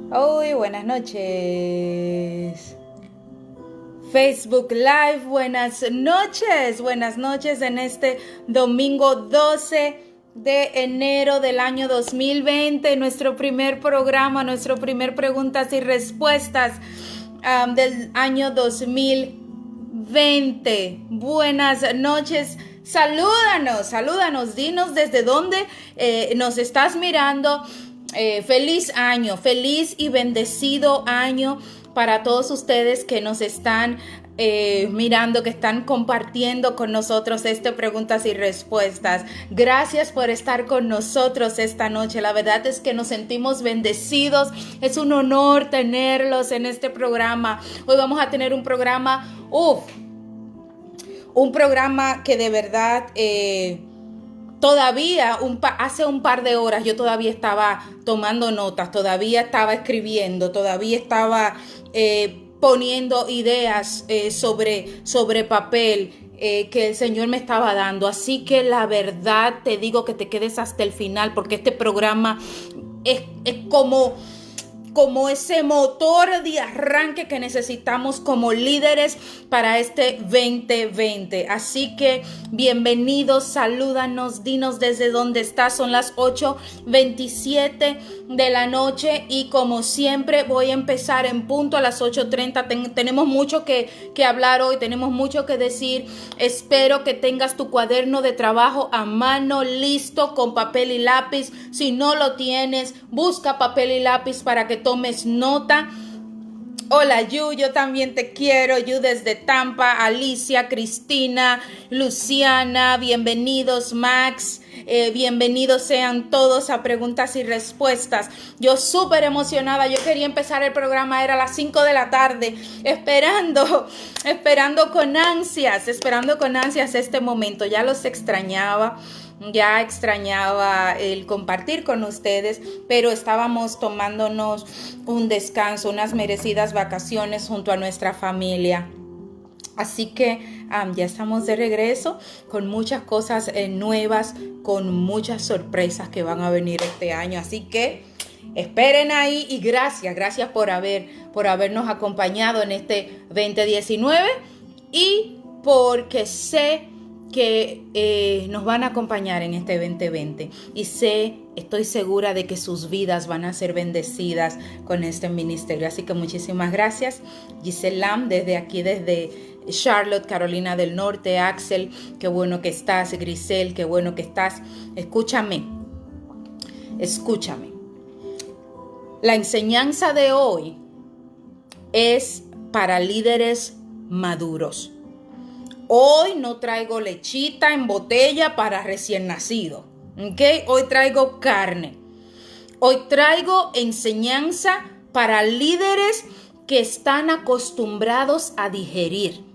Hoy, buenas noches. Facebook Live, buenas noches en este domingo 12 de enero del año 2020, nuestro primer programa, nuestro primer preguntas y respuestas del año 2020. Buenas noches. Salúdanos, dinos desde dónde nos estás mirando. Feliz año, feliz y bendecido año para todos ustedes que nos están mirando, que están compartiendo con nosotros preguntas y respuestas. Gracias por estar con nosotros esta noche. La verdad es que nos sentimos bendecidos. Es un honor tenerlos en este programa. Hoy vamos a tener un programa, un programa que de verdad todavía hace un par de horas yo todavía estaba tomando notas, todavía estaba escribiendo, todavía estaba poniendo ideas sobre papel que el Señor me estaba dando. Así que la verdad te digo que te quedes hasta el final, porque este programa es como ese motor de arranque que necesitamos como líderes para este 2020. Así que bienvenidos, salúdanos, dinos desde dónde estás. Son las 8:27 de la noche y como siempre voy a empezar en punto a las 8:30. Tenemos mucho que hablar hoy, tenemos mucho que decir. Espero que tengas tu cuaderno de trabajo a mano listo con papel y lápiz. Si no lo tienes, busca papel y lápiz para que tomes nota. Hola Yu, yo también te quiero. Yu desde Tampa, Alicia, Cristina, Luciana, bienvenidos Max, bienvenidos sean todos a preguntas y respuestas. Yo súper emocionada, yo quería empezar el programa, era las 5 de la tarde, esperando con ansias este momento. Ya los extrañaba. Ya extrañaba el compartir con ustedes, pero estábamos tomándonos un descanso, unas merecidas vacaciones junto a nuestra familia. Así que ya estamos de regreso con muchas cosas nuevas, con muchas sorpresas que van a venir este año. Así que esperen ahí y gracias por habernos acompañado en este 2019 y porque sé que nos van a acompañar en este 2020 y estoy segura de que sus vidas van a ser bendecidas con este ministerio. Así que muchísimas gracias. Giselle Lam desde Charlotte, Carolina del Norte. Axel, qué bueno que estás. Grisel, qué bueno que estás. Escúchame. La enseñanza de hoy es para líderes maduros. Hoy no traigo lechita en botella para recién nacido, ¿ok? Hoy traigo carne. Hoy traigo enseñanza para líderes que están acostumbrados a digerir,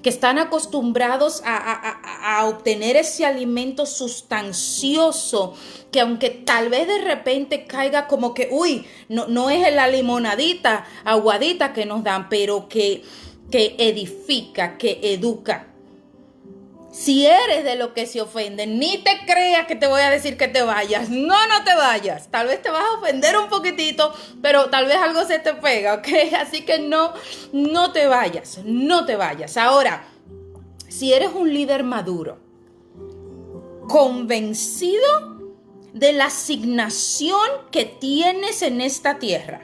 que están acostumbrados a obtener ese alimento sustancioso, que aunque tal vez de repente caiga como que, no es la limonadita aguadita que nos dan, pero que edifica, que educa. Si eres de los que se ofenden, ni te creas que te voy a decir que te vayas. No te vayas. Tal vez te vas a ofender un poquitito, pero tal vez algo se te pega, ¿ok? Así que no te vayas. Ahora, si eres un líder maduro, convencido de la asignación que tienes en esta tierra,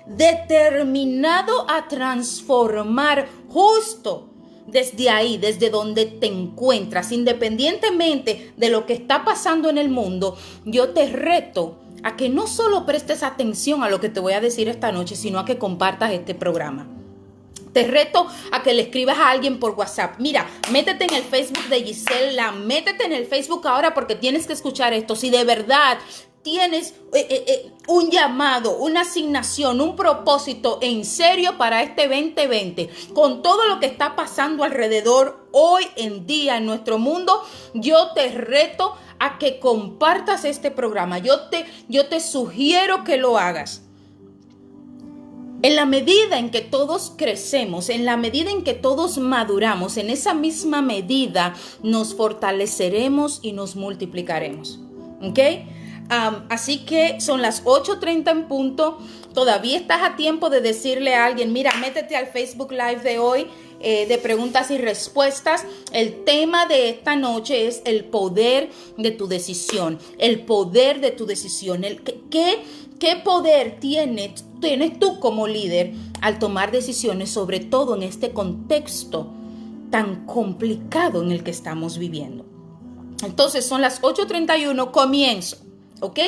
determinado a transformar justo desde ahí, desde donde te encuentras, independientemente de lo que está pasando en el mundo, yo te reto a que no solo prestes atención a lo que te voy a decir esta noche, sino a que compartas este programa. Te reto a que le escribas a alguien por WhatsApp. Mira, métete en el Facebook de Gisela, métete en el Facebook ahora porque tienes que escuchar esto. Si de verdad tienes un llamado, una asignación, un propósito en serio para este 2020, con todo lo que está pasando alrededor hoy en día en nuestro mundo, yo te reto a que compartas este programa. Yo te sugiero que lo hagas. En la medida en que todos crecemos, en la medida en que todos maduramos, en esa misma medida nos fortaleceremos y nos multiplicaremos. ¿Ok? Así que son las 8:30 en punto. Todavía estás a tiempo de decirle a alguien, mira, métete al Facebook Live de hoy, de preguntas y respuestas. El tema de esta noche es el poder de tu decisión. El poder de tu decisión. ¿Qué poder tienes tú como líder al tomar decisiones, sobre todo en este contexto tan complicado en el que estamos viviendo? Entonces son las 8:31, comienzo, ¿ok?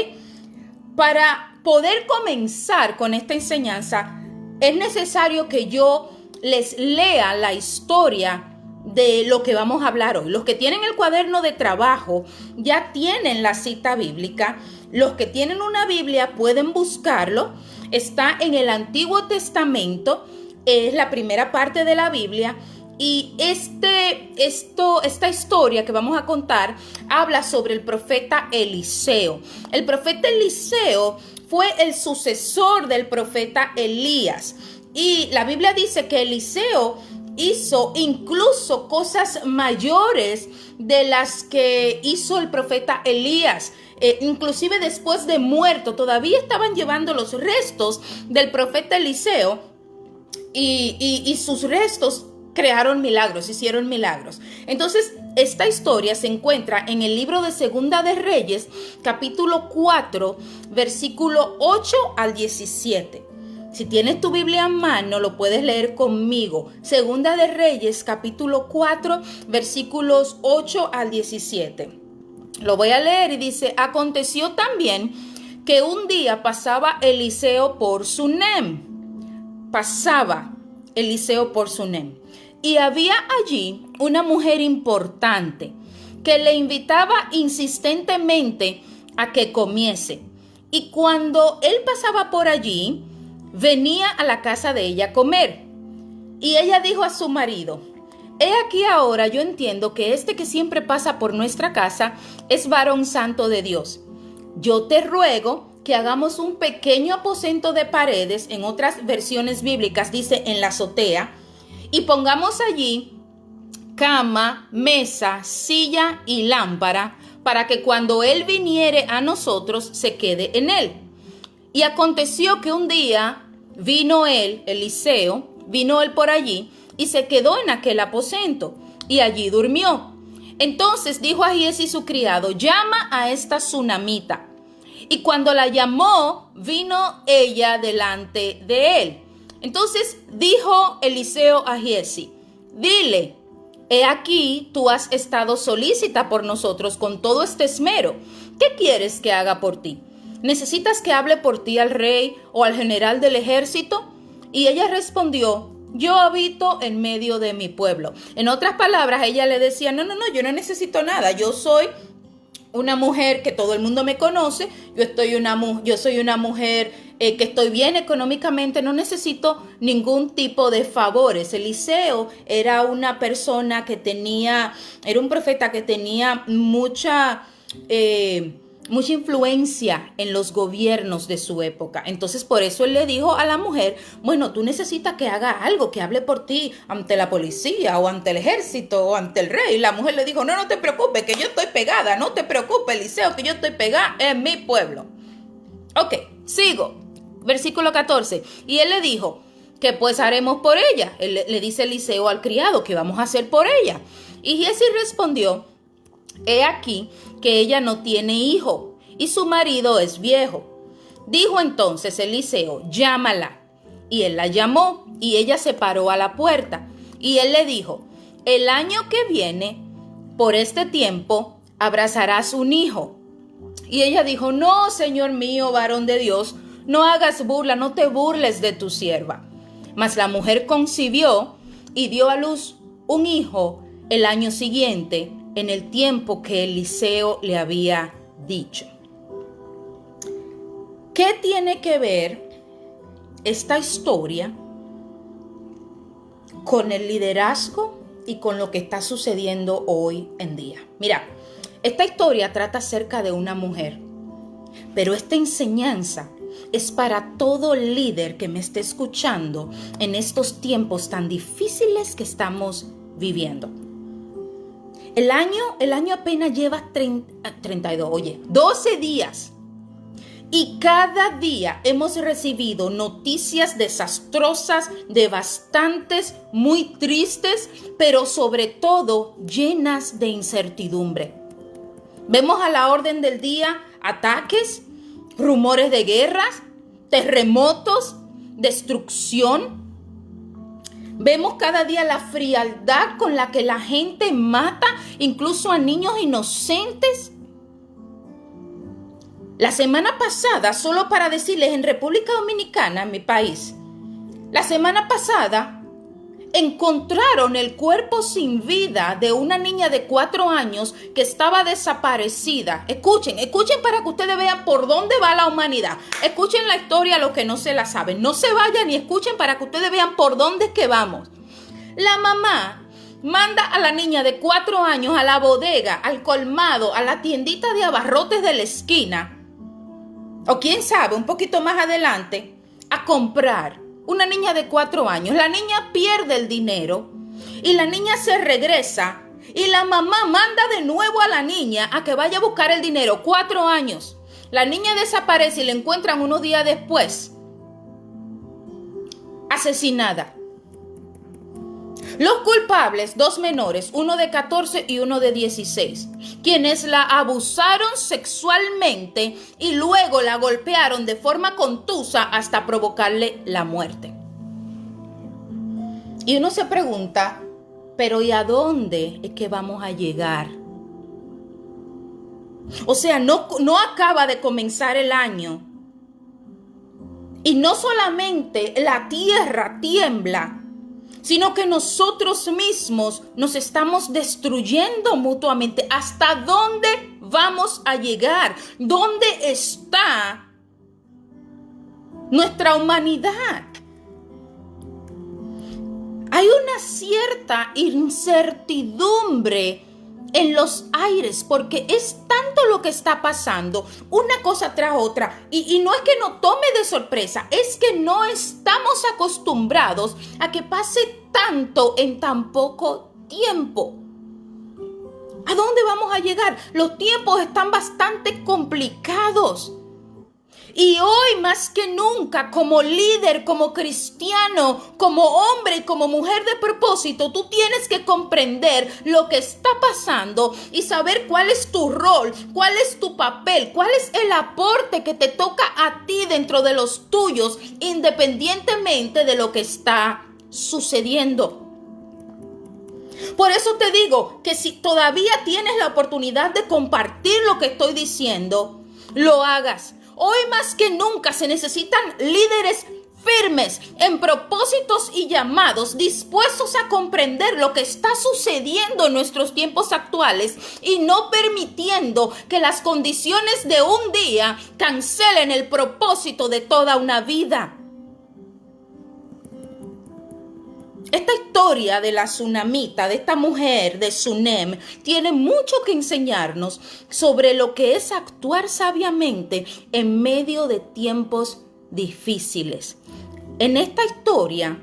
Para poder comenzar con esta enseñanza, es necesario que yo les lea la historia de lo que vamos a hablar hoy. Los que tienen el cuaderno de trabajo ya tienen la cita bíblica. Los que tienen una Biblia pueden buscarlo. Está en el Antiguo Testamento, es la primera parte de la Biblia. Y esta historia que vamos a contar habla sobre el profeta Eliseo. El profeta Eliseo fue el sucesor del profeta Elías. Y la Biblia dice que Eliseo hizo incluso cosas mayores de las que hizo el profeta Elías. Inclusive después de muerto, todavía estaban llevando los restos del profeta Eliseo y sus restos crearon milagros, hicieron milagros. Entonces, esta historia se encuentra en el libro de Segunda de Reyes, capítulo 4, versículo 8 al 17. Si tienes tu Biblia en mano, lo puedes leer conmigo. Segunda de Reyes, capítulo 4, versículos 8 al 17. Lo voy a leer y dice: aconteció también que un día pasaba Eliseo por Sunem. Y había allí una mujer importante que le invitaba insistentemente a que comiese. Y cuando él pasaba por allí, venía a la casa de ella a comer. Y ella dijo a su marido: he aquí ahora yo entiendo que este que siempre pasa por nuestra casa es varón santo de Dios. Yo te ruego que hagamos un pequeño aposento de paredes, en otras versiones bíblicas dice en la azotea, y pongamos allí cama, mesa, silla y lámpara, para que cuando él viniere a nosotros se quede en él. Y aconteció que un día vino él por allí y se quedó en aquel aposento y allí durmió. Entonces dijo a Giezi su criado: llama a esta sunamita. Y cuando la llamó, vino ella delante de él. Entonces dijo Eliseo a Giezi: dile, he aquí tú has estado solícita por nosotros con todo este esmero. ¿Qué quieres que haga por ti? ¿Necesitas que hable por ti al rey o al general del ejército? Y ella respondió: yo habito en medio de mi pueblo. En otras palabras, ella le decía: no, yo no necesito nada. Yo soy una mujer que todo el mundo me conoce. Yo soy una mujer que estoy bien económicamente. No necesito ningún tipo de favores. Eliseo era una persona era un profeta que tenía mucha influencia en los gobiernos de su época. Entonces, por eso él le dijo a la mujer: bueno, tú necesitas que haga algo, que hable por ti ante la policía o ante el ejército o ante el rey. Y la mujer le dijo: no te preocupes, que yo estoy pegada. No te preocupes, Eliseo, que yo estoy pegada en mi pueblo. Ok, sigo. Versículo 14. Y él le dijo: ¿qué pues haremos por ella? Le dice Eliseo al criado: ¿qué vamos a hacer por ella? Y Giezi respondió: he aquí que ella no tiene hijo y su marido es viejo. Dijo entonces Eliseo: llámala. Y él la llamó y ella se paró a la puerta. Y él le dijo: el año que viene, por este tiempo, abrazarás un hijo. Y ella dijo: no, Señor mío, varón de Dios, no hagas burla, no te burles de tu sierva. Mas la mujer concibió y dio a luz un hijo el año siguiente, en el tiempo que Eliseo le había dicho. ¿Qué tiene que ver esta historia con el liderazgo y con lo que está sucediendo hoy en día? Mira, esta historia trata acerca de una mujer, pero esta enseñanza es para todo líder que me esté escuchando en estos tiempos tan difíciles que estamos viviendo. El año apenas lleva 12 días Y cada día hemos recibido noticias desastrosas, devastantes, muy tristes, pero sobre todo llenas de incertidumbre. Vemos a la orden del día ataques, rumores de guerras, terremotos, destrucción. Vemos cada día la frialdad con la que la gente mata incluso a niños inocentes. La semana pasada, solo para decirles, en República Dominicana, en mi país, la semana pasada encontraron el cuerpo sin vida de una niña de 4 años que estaba desaparecida. Escuchen para que ustedes vean por dónde va la humanidad. Escuchen la historia a los que no se la saben. No se vayan y escuchen para que ustedes vean por dónde es que vamos. La mamá manda a la niña de 4 años a la bodega, al colmado, a la tiendita de abarrotes de la esquina, o quién sabe, un poquito más adelante, a comprar. Una niña de 4 años. La niña pierde el dinero y la niña se regresa y la mamá manda de nuevo a la niña a que vaya a buscar el dinero. 4 años. La niña desaparece y la encuentran unos días después asesinada. Los culpables, 2 menores, uno de 14 y uno de 16, quienes la abusaron sexualmente y luego la golpearon de forma contusa hasta provocarle la muerte. Y uno se pregunta, pero ¿y a dónde es que vamos a llegar? O sea, no acaba de comenzar el año. Y no solamente la tierra tiembla, sino que nosotros mismos nos estamos destruyendo mutuamente. ¿Hasta dónde vamos a llegar? ¿Dónde está nuestra humanidad? Hay una cierta incertidumbre en los aires, porque es tanto lo que está pasando, una cosa tras otra, y no es que nos tome de sorpresa, es que no estamos acostumbrados a que pase tanto en tan poco tiempo. ¿A dónde vamos a llegar? Los tiempos están bastante complicados. Y hoy más que nunca, como líder, como cristiano, como hombre y como mujer de propósito, tú tienes que comprender lo que está pasando y saber cuál es tu rol, cuál es tu papel, cuál es el aporte que te toca a ti dentro de los tuyos, independientemente de lo que está sucediendo. Por eso te digo que si todavía tienes la oportunidad de compartir lo que estoy diciendo, lo hagas. Hoy más que nunca se necesitan líderes firmes en propósitos y llamados, dispuestos a comprender lo que está sucediendo en nuestros tiempos actuales y no permitiendo que las condiciones de un día cancelen el propósito de toda una vida. Esta historia de la tsunamita, de esta mujer de Sunem, tiene mucho que enseñarnos sobre lo que es actuar sabiamente en medio de tiempos difíciles. En esta historia,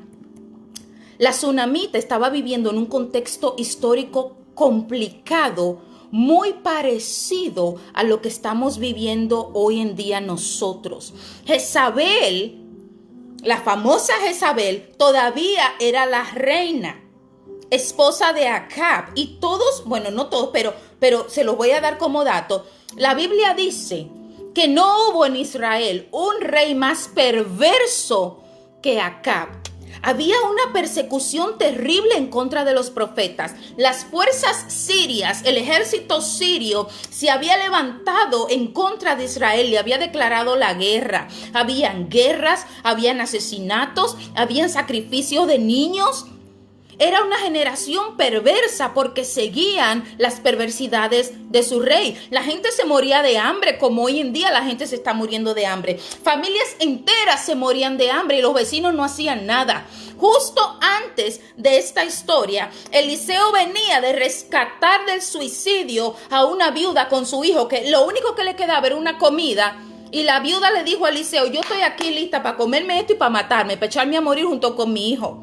la tsunamita estaba viviendo en un contexto histórico complicado, muy parecido a lo que estamos viviendo hoy en día nosotros. Jezabel, la famosa Jezabel, todavía era la reina, esposa de Acab. Y todos, bueno, no todos, pero se los voy a dar como dato. La Biblia dice que no hubo en Israel un rey más perverso que Acab. Había una persecución terrible en contra de los profetas. Las fuerzas sirias, el ejército sirio, se había levantado en contra de Israel y había declarado la guerra. Habían guerras, habían asesinatos, habían sacrificios de niños. Era una generación perversa porque seguían las perversidades de su rey. La gente se moría de hambre, como hoy en día la gente se está muriendo de hambre. Familias enteras se morían de hambre y los vecinos no hacían nada. Justo antes de esta historia, Eliseo venía de rescatar del suicidio a una viuda con su hijo, que lo único que le quedaba era una comida. Y la viuda le dijo a Eliseo: yo estoy aquí lista para comerme esto y para matarme, para echarme a morir junto con mi hijo.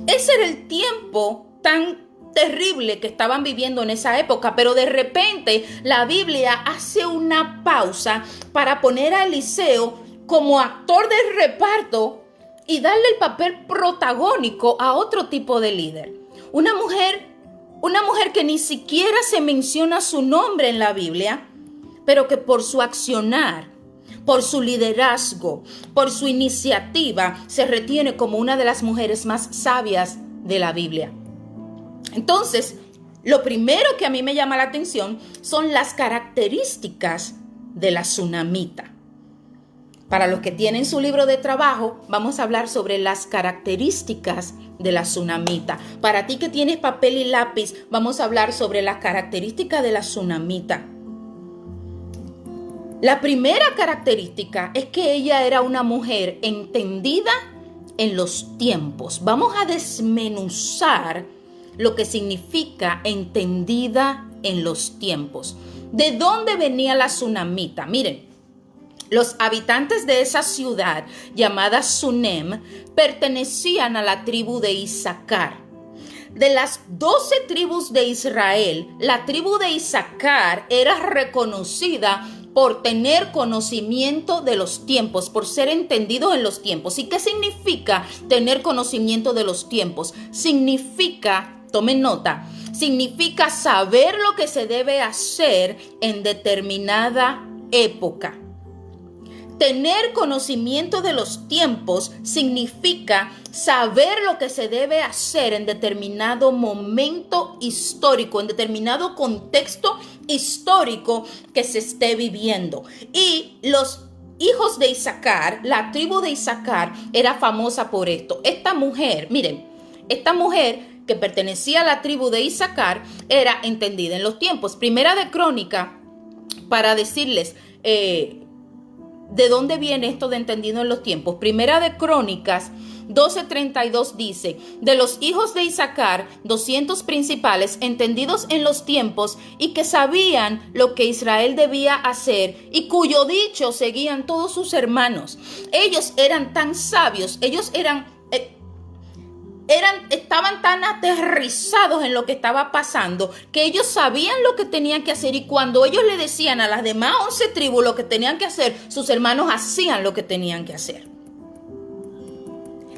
Ese era el tiempo tan terrible que estaban viviendo en esa época, pero de repente la Biblia hace una pausa para poner a Eliseo como actor del reparto y darle el papel protagónico a otro tipo de líder. Una mujer que ni siquiera se menciona su nombre en la Biblia, pero que por su accionar, por su liderazgo, por su iniciativa, se retiene como una de las mujeres más sabias de la Biblia. Entonces, lo primero que a mí me llama la atención son las características de la tsunamita. Para los que tienen su libro de trabajo, vamos a hablar sobre las características de la tsunamita. Para ti que tienes papel y lápiz, vamos a hablar sobre las características de la tsunamita. La primera característica es que ella era una mujer entendida en los tiempos. Vamos a desmenuzar lo que significa entendida en los tiempos. ¿De dónde venía la tsunamita? Miren, los habitantes de esa ciudad llamada Sunem pertenecían a la tribu de Isaacar. De las 12 tribus de Israel, la tribu de Isaacar era reconocida por tener conocimiento de los tiempos, por ser entendido en los tiempos. ¿Y qué significa tener conocimiento de los tiempos? Significa, tomen nota, significa saber lo que se debe hacer en determinada época. Tener conocimiento de los tiempos significa saber lo que se debe hacer en determinado momento histórico, en determinado contexto histórico que se esté viviendo. Y los hijos de Isaacar, la tribu de Isaacar, era famosa por esto. Esta mujer, miren, esta mujer que pertenecía a la tribu de Isaacar era entendida en los tiempos. Primera de Crónica, para decirles ¿de dónde viene esto de entendido en los tiempos? Primera de Crónicas 12:32 dice: de los hijos de Isaacar, 200 principales, entendidos en los tiempos y que sabían lo que Israel debía hacer y cuyo dicho seguían todos sus hermanos. Ellos eran tan sabios, ellos estaban tan aterrizados en lo que estaba pasando que ellos sabían lo que tenían que hacer, y cuando ellos le decían a las demás 11 tribus lo que tenían que hacer, sus hermanos hacían lo que tenían que hacer.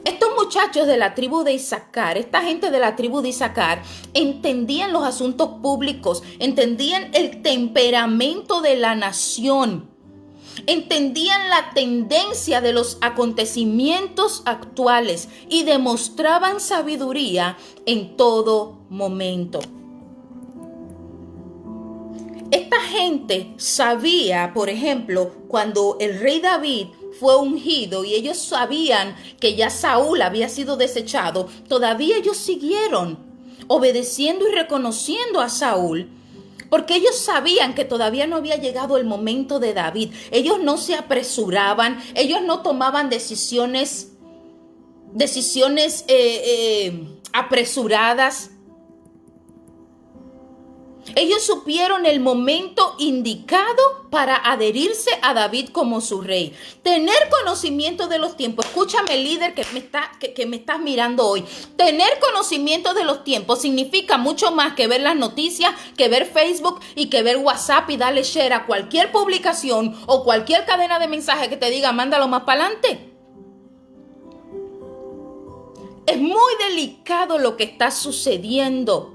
Estos muchachos de la tribu de Isaacar, esta gente de la tribu de Isaacar, entendían los asuntos públicos, entendían el temperamento de la nación. Entendían la tendencia de los acontecimientos actuales y demostraban sabiduría en todo momento. Esta gente sabía, por ejemplo, cuando el rey David fue ungido y ellos sabían que ya Saúl había sido desechado, todavía ellos siguieron obedeciendo y reconociendo a Saúl, porque ellos sabían que todavía no había llegado el momento de David. Ellos no se apresuraban, ellos no tomaban decisiones apresuradas. Ellos supieron el momento indicado para adherirse a David como su rey. Tener conocimiento de los tiempos. Escúchame, líder que me estás mirando hoy. Tener conocimiento de los tiempos significa mucho más que ver las noticias, que ver Facebook y que ver WhatsApp y darle share a cualquier publicación o cualquier cadena de mensajes que te diga mándalo más para adelante. Es muy delicado lo que está sucediendo.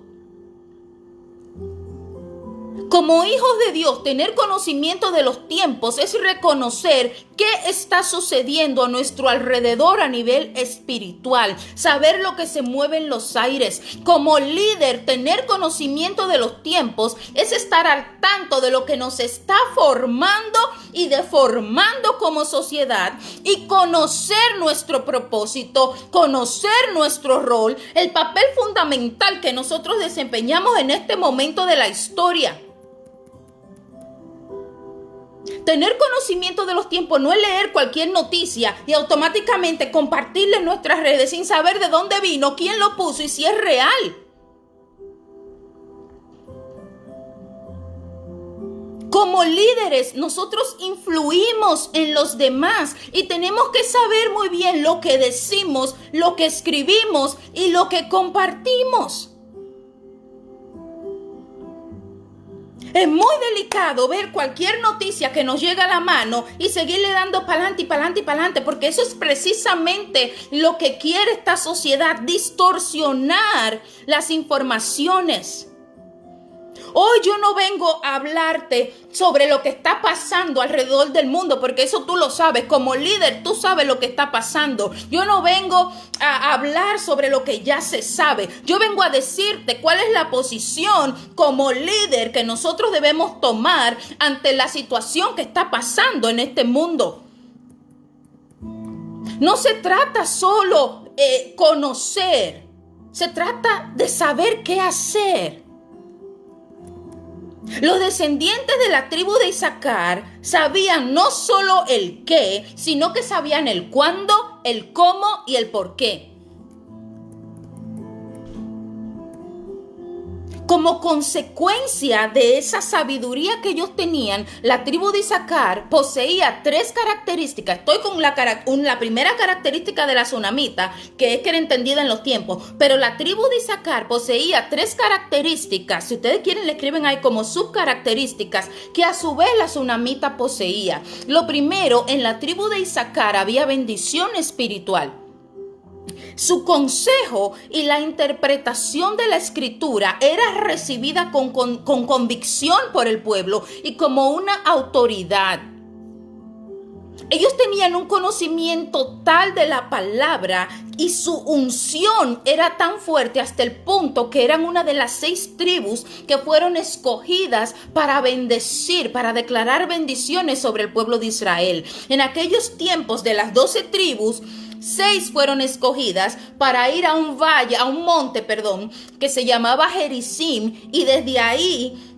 Como hijos de Dios, tener conocimiento de los tiempos es reconocer qué está sucediendo a nuestro alrededor a nivel espiritual, saber lo que se mueve en los aires. Como líder, tener conocimiento de los tiempos es estar al tanto de lo que nos está formando y deformando como sociedad y conocer nuestro propósito, conocer nuestro rol, el papel fundamental que nosotros desempeñamos en este momento de la historia. Tener conocimiento de los tiempos no es leer cualquier noticia y automáticamente compartirla en nuestras redes sin saber de dónde vino, quién lo puso y si es real. Como líderes, nosotros influimos en los demás y tenemos que saber muy bien lo que decimos, lo que escribimos y lo que compartimos. Es muy delicado ver cualquier noticia que nos llega a la mano y seguirle dando para adelante y para adelante y para adelante, porque eso es precisamente lo que quiere esta sociedad, distorsionar las informaciones. Hoy yo no vengo a hablarte sobre lo que está pasando alrededor del mundo, porque eso tú lo sabes. Como líder, tú sabes lo que está pasando. Yo no vengo a hablar sobre lo que ya se sabe. Yo vengo a decirte cuál es la posición como líder que nosotros debemos tomar ante la situación que está pasando en este mundo. No se trata solo conocer, se trata de saber qué hacer. Los descendientes de la tribu de Isaacar sabían no solo el qué, sino que sabían el cuándo, el cómo y el por qué. Como consecuencia de esa sabiduría que ellos tenían, la tribu de Isaacar poseía tres características. Estoy con la primera característica de la tsunamita, que es que era entendida en los tiempos. Pero la tribu de Isaacar poseía tres características. Si ustedes quieren, le escriben ahí como subcaracterísticas, que a su vez la tsunamita poseía. Lo primero, en la tribu de Isaacar había bendición espiritual. Su consejo y la interpretación de la escritura era recibida con convicción por el pueblo y como una autoridad. Ellos tenían un conocimiento tal de la palabra y su unción era tan fuerte hasta el punto que eran una de las 6 tribus que fueron escogidas para bendecir, para declarar bendiciones sobre el pueblo de Israel. En aquellos tiempos, de las 12 tribus, 6 fueron escogidas para ir a un monte, que se llamaba Gerizim, y desde ahí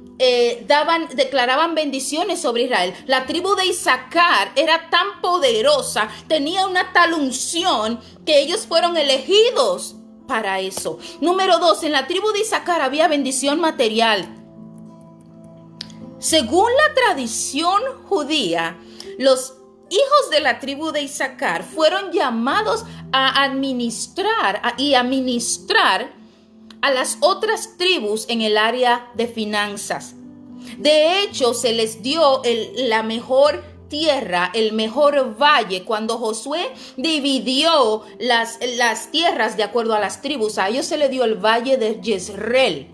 declaraban bendiciones sobre Israel. La tribu de Isaacar era tan poderosa, tenía una tal unción, que ellos fueron elegidos para eso. Número 2, en la tribu de Isaacar había bendición material. Según la tradición judía, los hijos de la tribu de Isaacar fueron llamados a administrar y a ministrar a las otras tribus en el área de finanzas. De hecho, se les dio la mejor tierra, el mejor valle. Cuando Josué dividió las tierras de acuerdo a las tribus, a ellos se le dio el valle de Jezreel.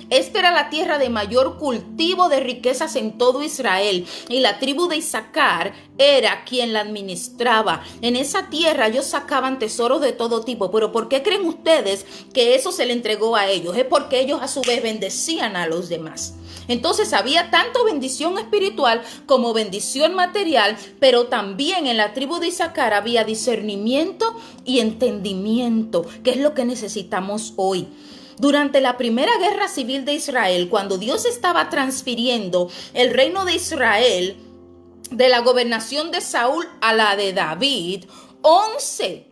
Esta era la tierra de mayor cultivo de riquezas en todo Israel, y la tribu de Isaacar era quien la administraba. En esa tierra ellos sacaban tesoros de todo tipo. Pero ¿por qué creen ustedes que eso se le entregó a ellos? Es porque ellos a su vez bendecían a los demás. Entonces había tanto bendición espiritual como bendición material, pero también en la tribu de Isaacar había discernimiento y entendimiento, que es lo que necesitamos hoy. Durante la primera guerra civil de Israel, cuando Dios estaba transfiriendo el reino de Israel de la gobernación de Saúl a la de David, 11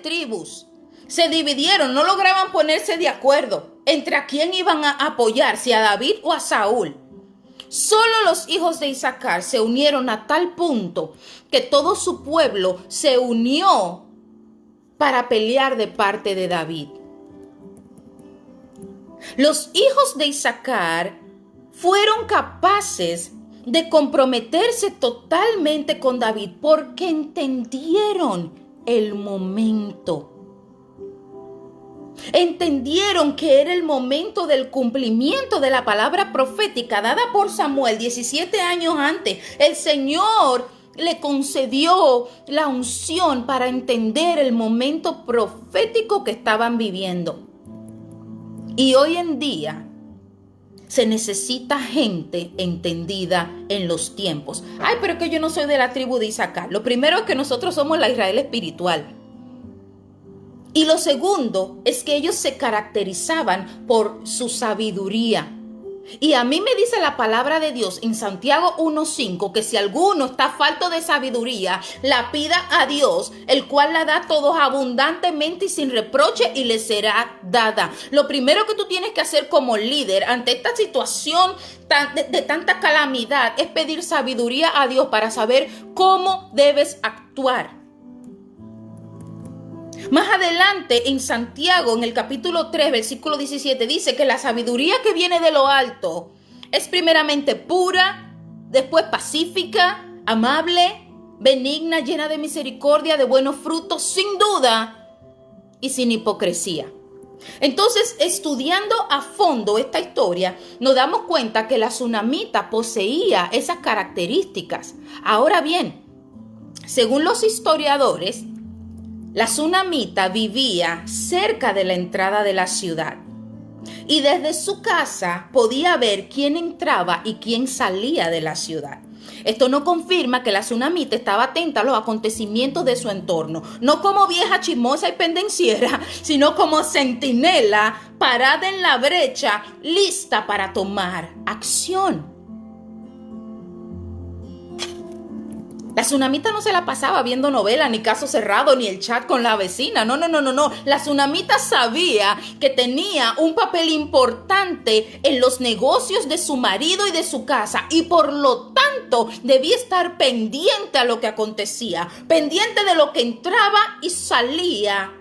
tribus se dividieron, no lograban ponerse de acuerdo entre a quién iban a apoyar, si a David o a Saúl. Solo los hijos de Isaacar se unieron a tal punto que todo su pueblo se unió para pelear de parte de David. Los hijos de Isaacar fueron capaces de comprometerse totalmente con David porque entendieron el momento. Entendieron que era el momento del cumplimiento de la palabra profética dada por Samuel 17 años antes. El Señor le concedió la unción para entender el momento profético que estaban viviendo. Y hoy en día se necesita gente entendida en los tiempos. Ay, pero es que yo no soy de la tribu de Isaacar. Lo primero es que nosotros somos la Israel espiritual. Y lo segundo es que ellos se caracterizaban por su sabiduría. Y a mí me dice la palabra de Dios en Santiago 1:5 que si alguno está falto de sabiduría, la pida a Dios, el cual la da a todos abundantemente y sin reproche, y le será dada. Lo primero que tú tienes que hacer como líder ante esta situación de tanta calamidad es pedir sabiduría a Dios para saber cómo debes actuar. Más adelante en Santiago, en el capítulo 3, versículo 17, dice que la sabiduría que viene de lo alto Es primeramente pura, después pacífica, amable, benigna, llena de misericordia, de buenos frutos, sin duda y sin hipocresía. Entonces, estudiando a fondo esta historia, nos damos cuenta que la tsunamita poseía esas características. Ahora bien, según los historiadores, la tsunamita vivía cerca de la entrada de la ciudad y desde su casa podía ver quién entraba y quién salía de la ciudad. Esto no confirma que la tsunamita estaba atenta a los acontecimientos de su entorno, no como vieja chismosa y pendenciera, sino como centinela parada en la brecha, lista para tomar acción. La tsunamita no se la pasaba viendo novela, ni Caso Cerrado, ni el chat con la vecina. No. La tsunamita sabía que tenía un papel importante en los negocios de su marido y de su casa. Y por lo tanto, debía estar pendiente a lo que acontecía. Pendiente de lo que entraba y salía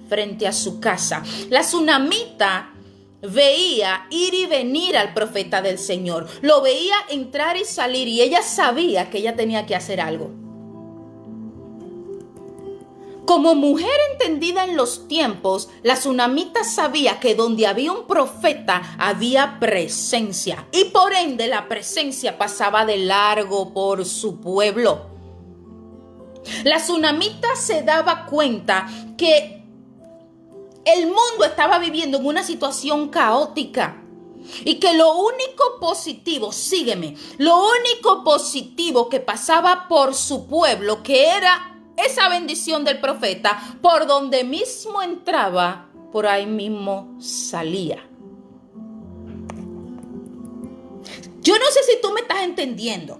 frente a su casa. La tsunamita veía ir y venir al profeta del Señor. Lo veía entrar y salir y ella sabía que ella tenía que hacer algo. Como mujer entendida en los tiempos, la tsunamita sabía que donde había un profeta había presencia y por ende la presencia pasaba de largo por su pueblo. La tsunamita se daba cuenta que el mundo estaba viviendo en una situación caótica y que lo único positivo, sígueme, lo único positivo que pasaba por su pueblo, que era esa bendición del profeta, por donde mismo entraba, por ahí mismo salía. Yo no sé si tú me estás entendiendo.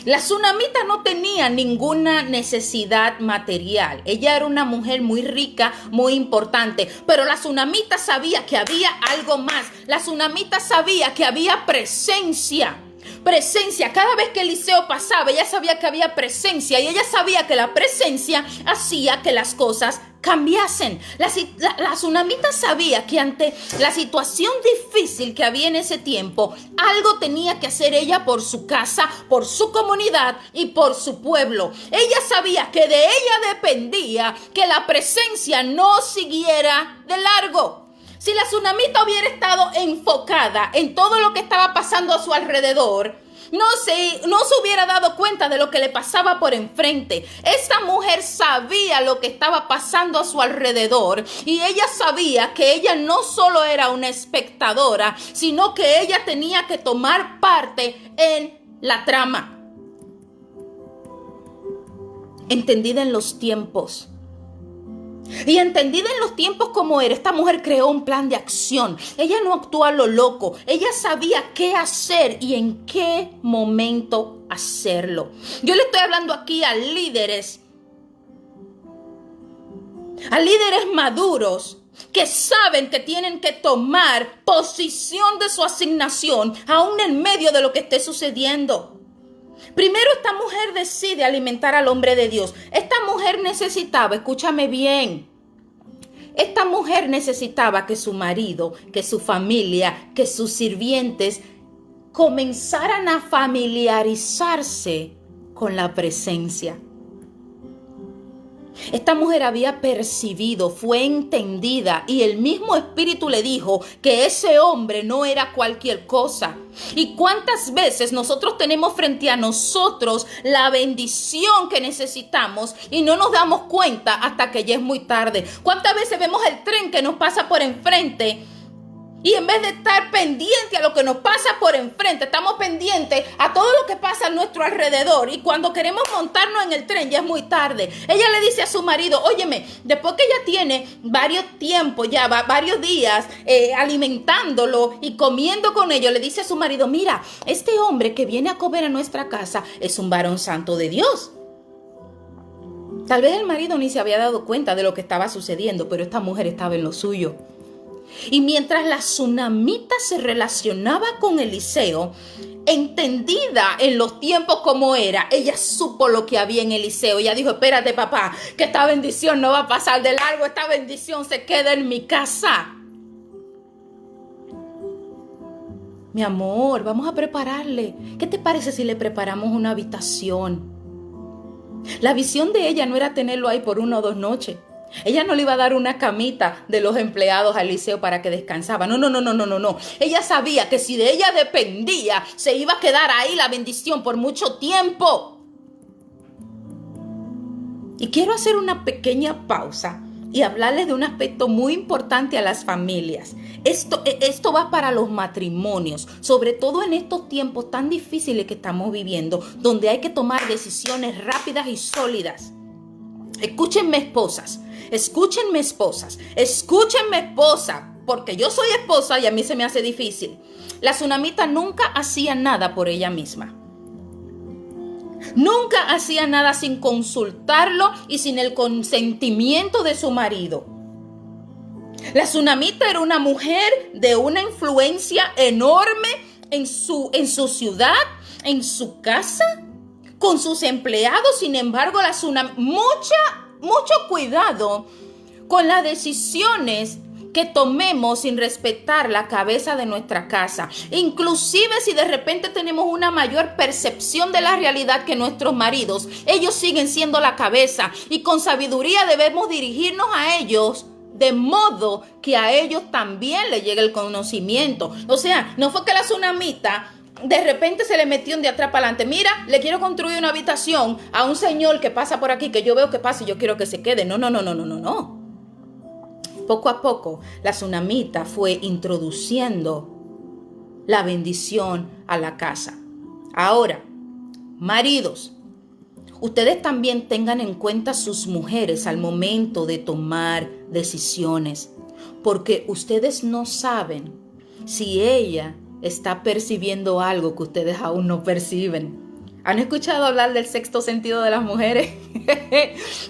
La tsunamita no tenía ninguna necesidad material. Ella era una mujer muy rica, muy importante. Pero la tsunamita sabía que había algo más. La tsunamita sabía que había presencia. Presencia. Cada vez que Eliseo pasaba, ella sabía que había presencia. Y ella sabía que la presencia hacía que las cosas cambiasen. La tsunamita sabía que ante la situación difícil que había en ese tiempo, algo tenía que hacer ella por su casa, por su comunidad y por su pueblo. Ella sabía que de ella dependía que la presencia no siguiera de largo. Si la tsunamita hubiera estado enfocada en todo lo que estaba pasando a su alrededor, no se hubiera dado cuenta de lo que le pasaba por enfrente. Esta mujer sabía lo que estaba pasando a su alrededor y ella sabía que ella no solo era una espectadora, sino que ella tenía que tomar parte en la trama. Entendida en los tiempos. Y entendida en los tiempos como era, esta mujer creó un plan de acción. Ella no actuó a lo loco. Ella sabía qué hacer y en qué momento hacerlo. Yo le estoy hablando aquí a líderes maduros que saben que tienen que tomar posición de su asignación aún en medio de lo que esté sucediendo. Primero, esta mujer decide alimentar al hombre de Dios. Esta mujer necesitaba, escúchame bien, esta mujer necesitaba que su marido, que su familia, que sus sirvientes comenzaran a familiarizarse con la presencia. Esta mujer había percibido, fue entendida y el mismo Espíritu le dijo que ese hombre no era cualquier cosa. ¿Y cuántas veces nosotros tenemos frente a nosotros la bendición que necesitamos y no nos damos cuenta hasta que ya es muy tarde? ¿Cuántas veces vemos el tren que nos pasa por enfrente? Y en vez de estar pendiente a lo que nos pasa por enfrente, estamos pendientes a todo lo que pasa a nuestro alrededor. Y cuando queremos montarnos en el tren, ya es muy tarde. Ella le dice a su marido, óyeme, después que ella tiene varios días alimentándolo y comiendo con ellos, le dice a su marido, mira, este hombre que viene a comer a nuestra casa es un varón santo de Dios. Tal vez el marido ni se había dado cuenta de lo que estaba sucediendo, pero esta mujer estaba en lo suyo. Y mientras la tsunamita se relacionaba con Eliseo, entendida en los tiempos como era, ella supo lo que había en Eliseo. Ella dijo, espérate papá, que esta bendición no va a pasar de largo, esta bendición se queda en mi casa. Mi amor, vamos a prepararle. ¿Qué te parece si le preparamos una habitación? La visión de ella no era tenerlo ahí por 1 o 2 noches. Ella no le iba a dar una camita de los empleados al liceo para que descansaba. No, no, no, no, no, no, no. Ella sabía que si de ella dependía, se iba a quedar ahí la bendición por mucho tiempo. Y quiero hacer una pequeña pausa y hablarles de un aspecto muy importante a las familias. Esto va para los matrimonios, sobre todo en estos tiempos tan difíciles que estamos viviendo, donde hay que tomar decisiones rápidas y sólidas. Escúchenme, esposas, escúchenme, esposas, escúchenme, esposa, porque yo soy esposa y a mí se me hace difícil. La tsunamita nunca hacía nada por ella misma. Nunca hacía nada sin consultarlo y sin el consentimiento de su marido. La tsunamita era una mujer de una influencia enorme en su ciudad, en su casa, con sus empleados. Sin embargo, la tsunamita, mucho cuidado con las decisiones que tomemos sin respetar la cabeza de nuestra casa. Inclusive si de repente tenemos una mayor percepción de la realidad que nuestros maridos, ellos siguen siendo la cabeza y con sabiduría debemos dirigirnos a ellos de modo que a ellos también les llegue el conocimiento. O sea, no fue que la tsunamita de repente se le metió de atrás para adelante. Mira, le quiero construir una habitación a un señor que pasa por aquí, que yo veo que pasa y yo quiero que se quede. No, no, no, no, no, no, no. Poco a poco, la tsunamita fue introduciendo la bendición a la casa. Ahora, maridos, ustedes también tengan en cuenta sus mujeres al momento de tomar decisiones, porque ustedes no saben si ella está percibiendo algo que ustedes aún no perciben. ¿Han escuchado hablar del sexto sentido de las mujeres?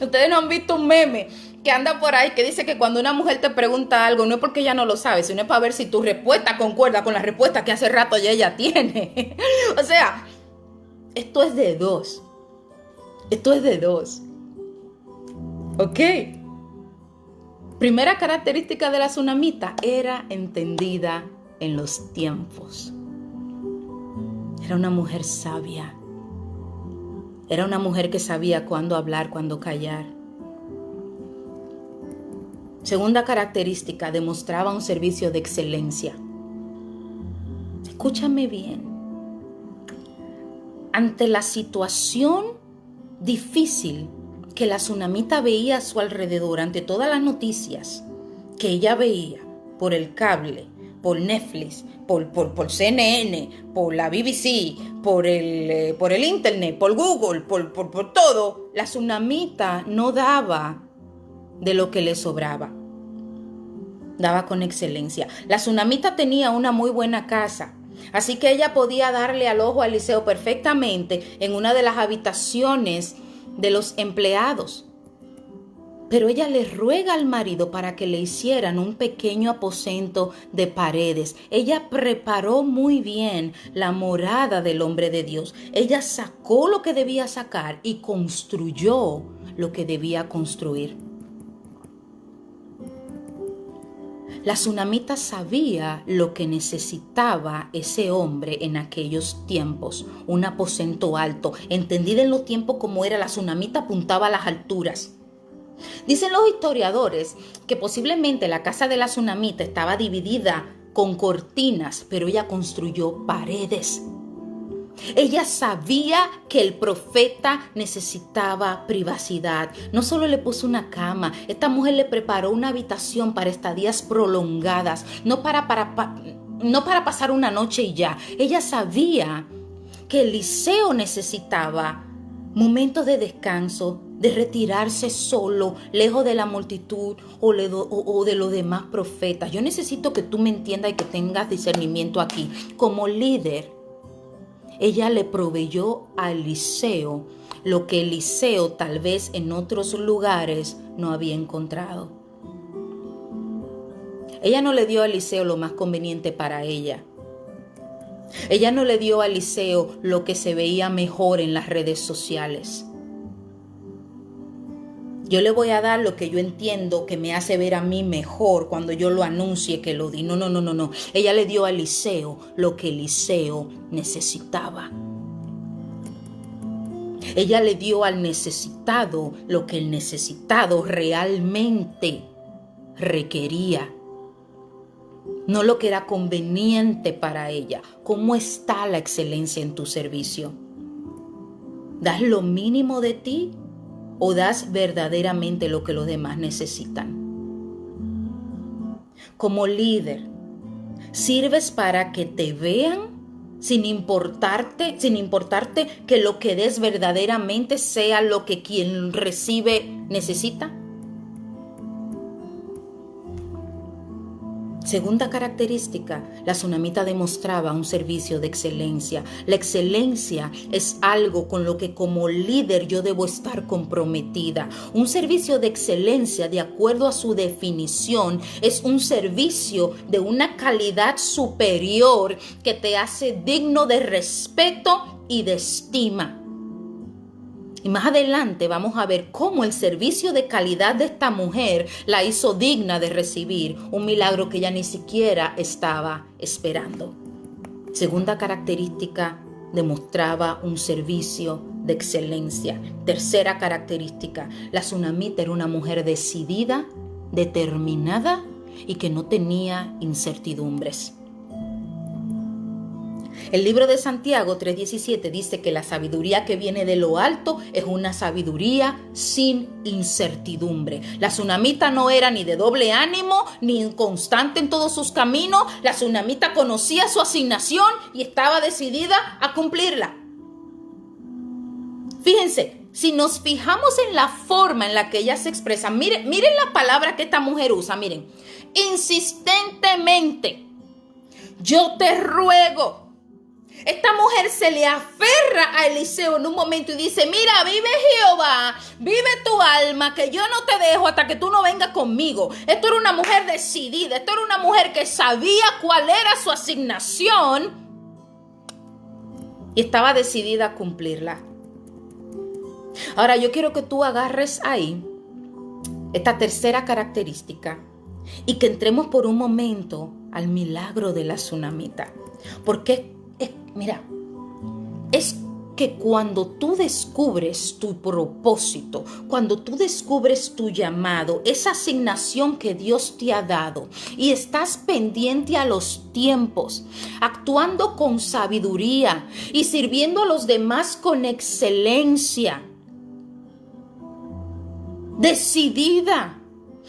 Ustedes no han visto un meme que anda por ahí que dice que cuando una mujer te pregunta algo no es porque ella no lo sabe, sino es para ver si tu respuesta concuerda con la respuesta que hace rato ya ella tiene. O sea, esto es de dos. Esto es de dos. ¿Ok? Primera característica de la tsunamita, era entendida en los tiempos. Era una mujer sabia. Era una mujer que sabía cuándo hablar, cuándo callar. Segunda característica, demostraba un servicio de excelencia. Escúchame bien. Ante la situación difícil que la tsunamita veía a su alrededor, ante todas las noticias que ella veía por el cable, por Netflix, por CNN, por la BBC, por el internet, por Google, por todo, la tsunamita no daba de lo que le sobraba. Daba con excelencia. La tsunamita tenía una muy buena casa, así que ella podía darle al ojo al liceo perfectamente en una de las habitaciones de los empleados. Pero ella le ruega al marido para que le hicieran un pequeño aposento de paredes. Ella preparó muy bien la morada del hombre de Dios. Ella sacó lo que debía sacar y construyó lo que debía construir. La tsunamita sabía lo que necesitaba ese hombre en aquellos tiempos, un aposento alto. Entendida en los tiempos como era, la tsunamita apuntaba a las alturas. Dicen los historiadores que posiblemente la casa de la tsunamita estaba dividida con cortinas, pero ella construyó paredes. Ella sabía que el profeta necesitaba privacidad. No solo le puso una cama, esta mujer le preparó una habitación para estadías prolongadas, no para pasar una noche y ya. Ella sabía que Eliseo necesitaba momentos de descanso, de retirarse solo, lejos de la multitud o de los demás profetas. Yo necesito que tú me entiendas y que tengas discernimiento aquí. Como líder, ella le proveyó a Eliseo lo que Eliseo tal vez en otros lugares no había encontrado. Ella no le dio a Eliseo lo más conveniente para ella. Ella no le dio a Eliseo lo que se veía mejor en las redes sociales. Yo le voy a dar lo que yo entiendo que me hace ver a mí mejor cuando yo lo anuncie que lo di. No, no, no, no, no. Ella le dio a Eliseo lo que Eliseo necesitaba. Ella le dio al necesitado lo que el necesitado realmente requería. No lo que era conveniente para ella. ¿Cómo está la excelencia en tu servicio? ¿Das lo mínimo de ti o das verdaderamente lo que los demás necesitan? Como líder, ¿sirves para que te vean sin importarte que lo que des verdaderamente sea lo que quien recibe necesita? Segunda característica, la tsunamita demostraba un servicio de excelencia. La excelencia es algo con lo que como líder yo debo estar comprometida. Un servicio de excelencia, de acuerdo a su definición, es un servicio de una calidad superior que te hace digno de respeto y de estima. Y más adelante vamos a ver cómo el servicio de calidad de esta mujer la hizo digna de recibir un milagro que ella ni siquiera estaba esperando. Segunda característica, demostraba un servicio de excelencia. Tercera característica, la tsunamita era una mujer decidida, determinada y que no tenía incertidumbres. El libro de Santiago 3:17 dice que la sabiduría que viene de lo alto es una sabiduría sin incertidumbre. La tsunamita no era ni de doble ánimo, ni inconstante en todos sus caminos. La tsunamita conocía su asignación y estaba decidida a cumplirla. Fíjense, si nos fijamos en la forma en la que ella se expresa, miren la palabra que esta mujer usa, miren. Insistentemente, yo te ruego. Esta mujer se le aferra a Eliseo en un momento y dice, mira, vive Jehová, vive tu alma, que yo no te dejo hasta que tú no vengas conmigo. Esto era una mujer decidida, esto era una mujer que sabía cuál era su asignación y estaba decidida a cumplirla. Ahora yo quiero que tú agarres ahí esta tercera característica y que entremos por un momento al milagro de la tsunamita. Porque mira, es que cuando tú descubres tu propósito, cuando tú descubres tu llamado, esa asignación que Dios te ha dado y estás pendiente a los tiempos, actuando con sabiduría y sirviendo a los demás con excelencia, decidida,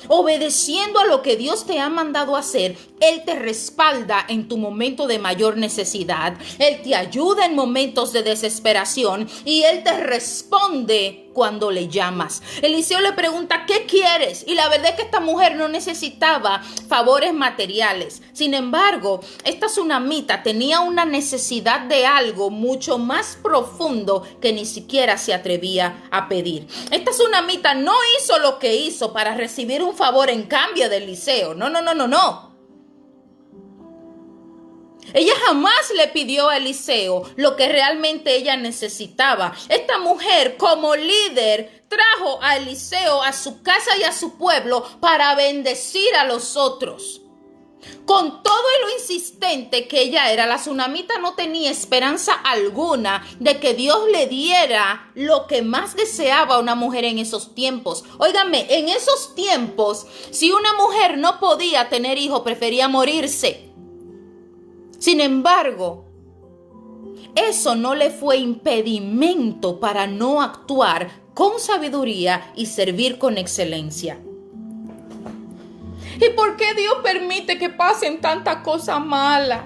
obedeciendo a lo que Dios te ha mandado hacer, Él te respalda en tu momento de mayor necesidad. Él te ayuda en momentos de desesperación y Él te responde cuando le llamas. Eliseo le pregunta, ¿qué quieres? Y la verdad es que esta mujer no necesitaba favores materiales. Sin embargo, esta tsunamita tenía una necesidad de algo mucho más profundo que ni siquiera se atrevía a pedir. Esta tsunamita no hizo lo que hizo para recibir un favor en cambio de Eliseo. No. Ella jamás le pidió a Eliseo lo que realmente ella necesitaba. Esta mujer, como líder, trajo a Eliseo a su casa y a su pueblo para bendecir a los otros. Con todo y lo insistente que ella era, la tsunamita no tenía esperanza alguna de que Dios le diera lo que más deseaba una mujer en esos tiempos. Óigame, en esos tiempos, si una mujer no podía tener hijos, prefería morirse. Sin embargo, eso no le fue impedimento para no actuar con sabiduría y servir con excelencia. ¿Y por qué Dios permite que pasen tantas cosas malas?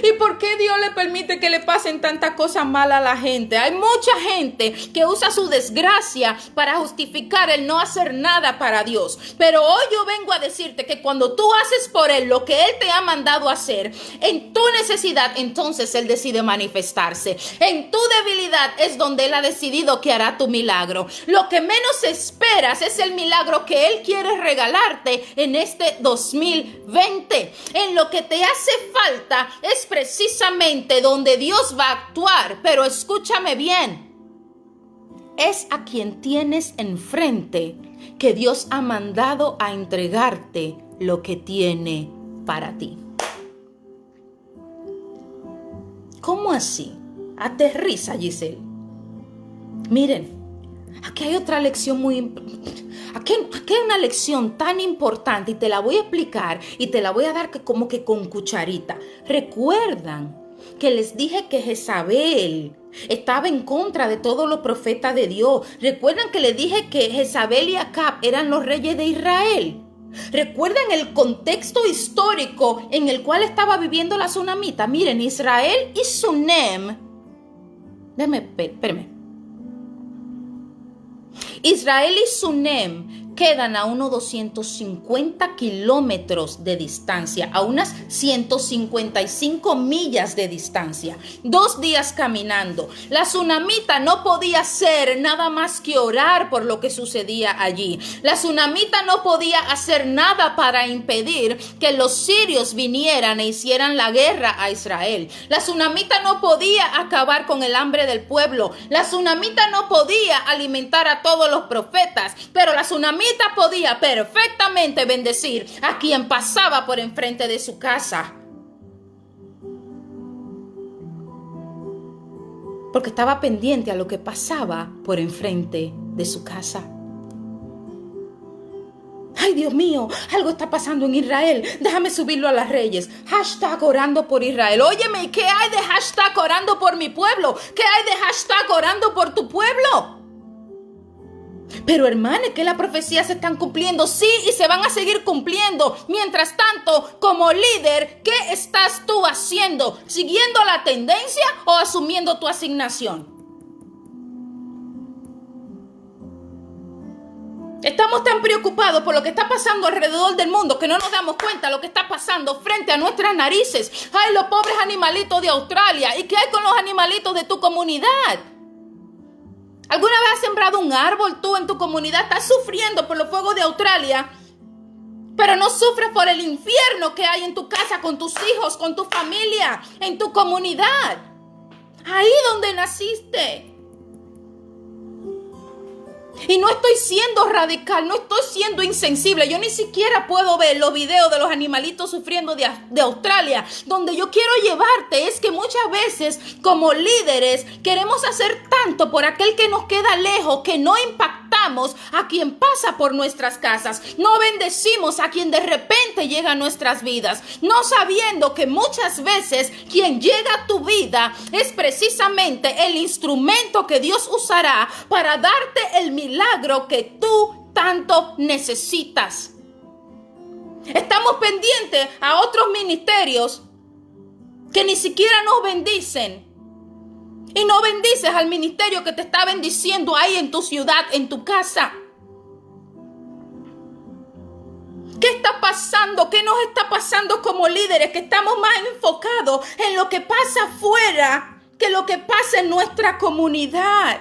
¿Y por qué Dios le permite que le pasen tantas cosas malas a la gente? Hay mucha gente que usa su desgracia para justificar el no hacer nada para Dios. Pero hoy yo vengo a decirte que cuando tú haces por Él lo que Él te ha mandado hacer, en tu necesidad, entonces Él decide manifestarse. En tu debilidad es donde Él ha decidido que hará tu milagro. Lo que menos esperas es el milagro que Él quiere regalarte en este 2020. En lo que te hace falta es precisamente donde Dios va a actuar. Pero escúchame bien. es a quien tienes enfrente que Dios ha mandado a entregarte lo que tiene para ti. ¿Cómo así? Aterriza, Giselle. Miren, aquí hay otra lección aquí hay una lección tan importante y te la voy a explicar y te la voy a dar como que con cucharita. ¿Recuerdan que les dije que Jezabel estaba en contra de todos los profetas de Dios? ¿Recuerdan que les dije que Jezabel y Acab eran los reyes de Israel? ¿Recuerdan el contexto histórico en el cual estaba viviendo la tsunamita? Miren, Israel y Sunem. Espérame. Israel y Sunem quedan a unos 250 kilómetros de distancia, a unas 155 millas de distancia. 2 días caminando. La tsunamita no podía hacer nada más que orar por lo que sucedía allí. La tsunamita no podía hacer nada para impedir que los sirios vinieran e hicieran la guerra a Israel. La tsunamita no podía acabar con el hambre del pueblo. La tsunamita no podía alimentar a todos los profetas, pero la tsunamita podía perfectamente bendecir a quien pasaba por enfrente de su casa. Porque estaba pendiente a lo que pasaba por enfrente de su casa. Ay, Dios mío, algo está pasando en Israel. Déjame subirlo a las redes. Hashtag orando por Israel. Óyeme, ¿qué hay de hashtag orando por mi pueblo? ¿Qué hay de hashtag orando por tu pueblo? Pero hermanos, que las profecías se están cumpliendo, sí, y se van a seguir cumpliendo. Mientras tanto, como líder, ¿qué estás tú haciendo? ¿Siguiendo la tendencia o asumiendo tu asignación? Estamos tan preocupados por lo que está pasando alrededor del mundo que no nos damos cuenta de lo que está pasando frente a nuestras narices. Ay, los pobres animalitos de Australia. ¿Y qué hay con los animalitos de tu comunidad? ¿Alguna vez has sembrado un árbol tú en tu comunidad? Estás sufriendo por los fuegos de Australia, pero no sufres por el infierno que hay en tu casa, con tus hijos, con tu familia, en tu comunidad. Ahí donde naciste. Y no estoy siendo radical, no estoy siendo insensible. Yo ni siquiera puedo ver los videos de los animalitos sufriendo de Australia. Donde yo quiero llevarte es que muchas veces como líderes queremos hacer tanto por aquel que nos queda lejos que no impactamos a quien pasa por nuestras casas. No bendecimos a quien de repente llega a nuestras vidas. No sabiendo que muchas veces quien llega a tu vida es precisamente el instrumento que Dios usará para darte el milagro que tú tanto necesitas. Estamos pendientes a otros ministerios que ni siquiera nos bendicen. Y no bendices al ministerio que te está bendiciendo ahí en tu ciudad, en tu casa. ¿Qué está pasando? ¿Qué nos está pasando como líderes? Que estamos más enfocados en lo que pasa afuera que lo que pasa en nuestra comunidad.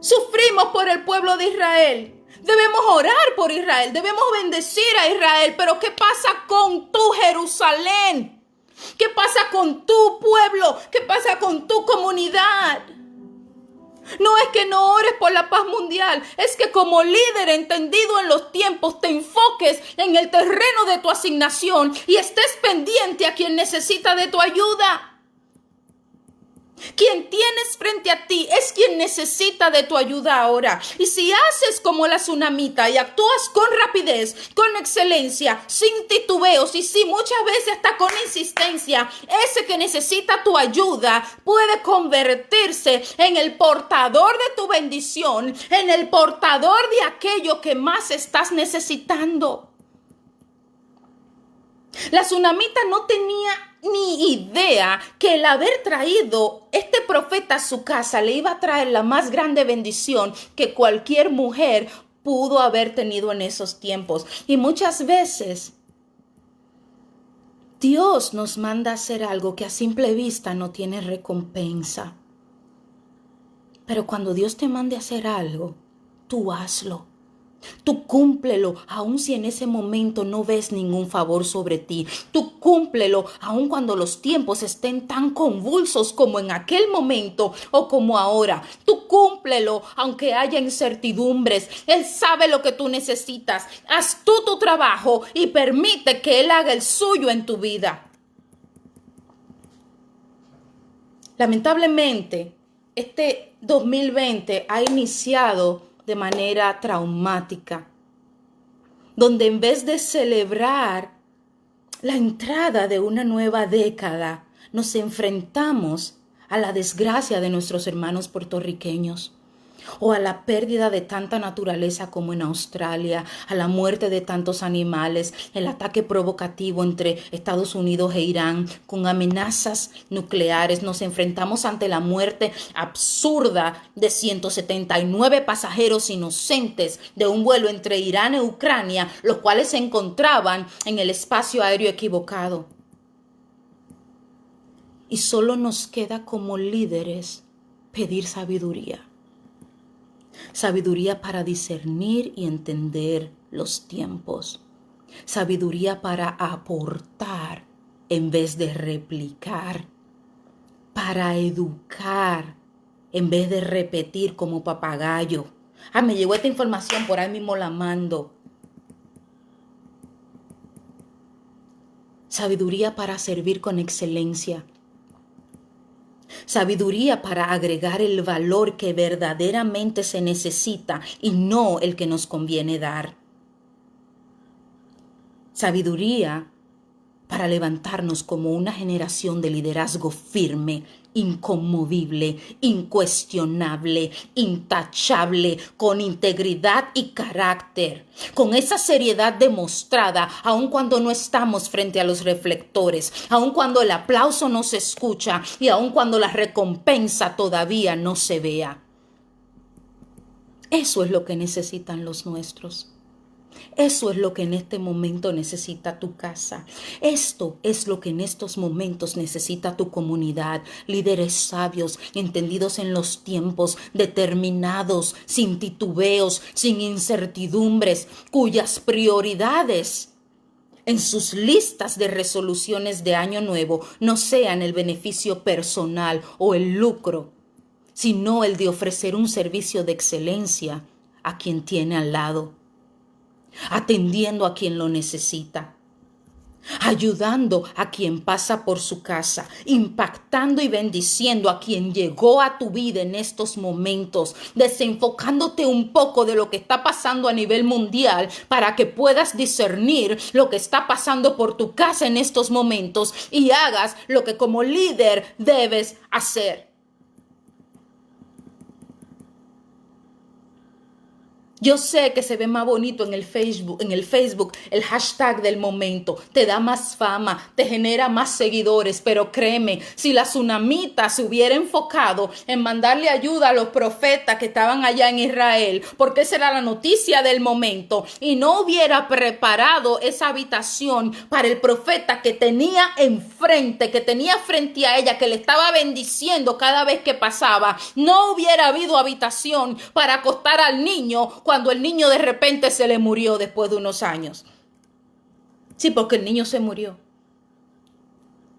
Sufrimos por el pueblo de Israel. Debemos orar por Israel. Debemos bendecir a Israel. Pero ¿qué pasa con tu Jerusalén? ¿Qué pasa con tu pueblo? ¿Qué pasa con tu comunidad? No es que no ores por la paz mundial. Es que como líder entendido en los tiempos te enfoques en el terreno de tu asignación y estés pendiente a quien necesita de tu ayuda. Quien tienes frente a ti es quien necesita de tu ayuda ahora. Y si haces como la tsunamita y actúas con rapidez, con excelencia, sin titubeos y sí, muchas veces hasta con insistencia, ese que necesita tu ayuda puede convertirse en el portador de tu bendición, en el portador de aquello que más estás necesitando. La tsunamita no tenía ni idea que el haber traído este profeta a su casa le iba a traer la más grande bendición que cualquier mujer pudo haber tenido en esos tiempos. Y muchas veces Dios nos manda a hacer algo que a simple vista no tiene recompensa. Pero cuando Dios te mande a hacer algo, tú hazlo. Tú cúmplelo, aun si en ese momento no ves ningún favor sobre ti. Tú cúmplelo, aun cuando los tiempos estén tan convulsos como en aquel momento o como ahora. Tú cúmplelo, aunque haya incertidumbres. Él sabe lo que tú necesitas. Haz tú tu trabajo y permite que Él haga el suyo en tu vida. Lamentablemente, este 2020 ha iniciado de manera traumática, donde en vez de celebrar la entrada de una nueva década, nos enfrentamos a la desgracia de nuestros hermanos puertorriqueños, o a la pérdida de tanta naturaleza como en Australia, a la muerte de tantos animales, el ataque provocativo entre Estados Unidos e Irán, con amenazas nucleares. Nos enfrentamos ante la muerte absurda de 179 pasajeros inocentes de un vuelo entre Irán e Ucrania, los cuales se encontraban en el espacio aéreo equivocado. Y solo nos queda como líderes pedir sabiduría. Sabiduría para discernir y entender los tiempos. Sabiduría para aportar en vez de replicar. Para educar en vez de repetir como papagayo. Me llegó esta información, por ahí mismo la mando. Sabiduría para servir con excelencia. Sabiduría para agregar el valor que verdaderamente se necesita y no el que nos conviene dar. Sabiduría para levantarnos como una generación de liderazgo firme, inconmovible, incuestionable, intachable, con integridad y carácter, con esa seriedad demostrada, aun cuando no estamos frente a los reflectores, aun cuando el aplauso no se escucha y aun cuando la recompensa todavía no se vea. Eso es lo que necesitan los nuestros. Eso es lo que en este momento necesita tu casa. Esto es lo que en estos momentos necesita tu comunidad. Líderes sabios, entendidos en los tiempos, determinados, sin titubeos, sin incertidumbres, cuyas prioridades en sus listas de resoluciones de año nuevo no sean el beneficio personal o el lucro, sino el de ofrecer un servicio de excelencia a quien tiene al lado, atendiendo a quien lo necesita, ayudando a quien pasa por su casa, impactando y bendiciendo a quien llegó a tu vida en estos momentos, desenfocándote un poco de lo que está pasando a nivel mundial para que puedas discernir lo que está pasando por tu casa en estos momentos y hagas lo que como líder debes hacer. Yo sé que se ve más bonito en el Facebook, el hashtag del momento, te da más fama, te genera más seguidores, pero créeme, si la tsunamita se hubiera enfocado en mandarle ayuda a los profetas que estaban allá en Israel, porque esa era la noticia del momento, y no hubiera preparado esa habitación para el profeta que tenía enfrente, que tenía frente a ella, que le estaba bendiciendo cada vez que pasaba, no hubiera habido habitación para acostar al niño cuando el niño de repente se le murió después de unos años. Sí, porque el niño se murió.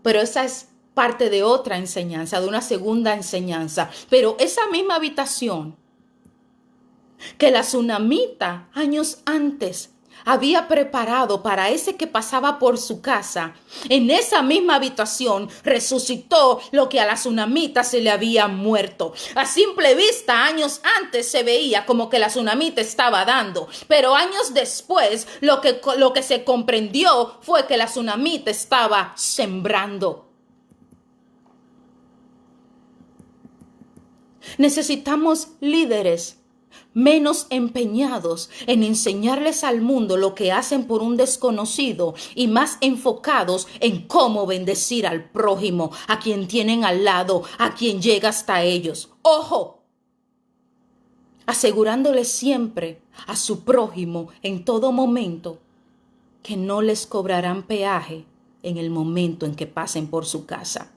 Pero esa es parte de otra enseñanza, de una segunda enseñanza. Pero esa misma habitación que la tsunamita años antes había preparado para ese que pasaba por su casa, en esa misma habitación resucitó lo que a la tsunamita se le había muerto. A simple vista, años antes se veía como que la tsunamita estaba dando, pero años después lo que se comprendió fue que la tsunamita estaba sembrando. Necesitamos líderes menos empeñados en enseñarles al mundo lo que hacen por un desconocido y más enfocados en cómo bendecir al prójimo, a quien tienen al lado, a quien llega hasta ellos. ¡Ojo! Asegurándoles siempre a su prójimo en todo momento que no les cobrarán peaje en el momento en que pasen por su casa.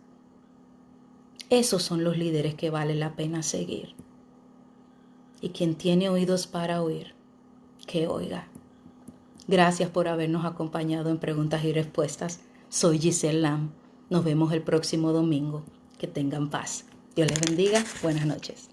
Esos son los líderes que vale la pena seguir. Y quien tiene oídos para oír, que oiga. Gracias por habernos acompañado en Preguntas y Respuestas. Soy Giselle Lam. Nos vemos el próximo domingo. Que tengan paz. Dios les bendiga. Buenas noches.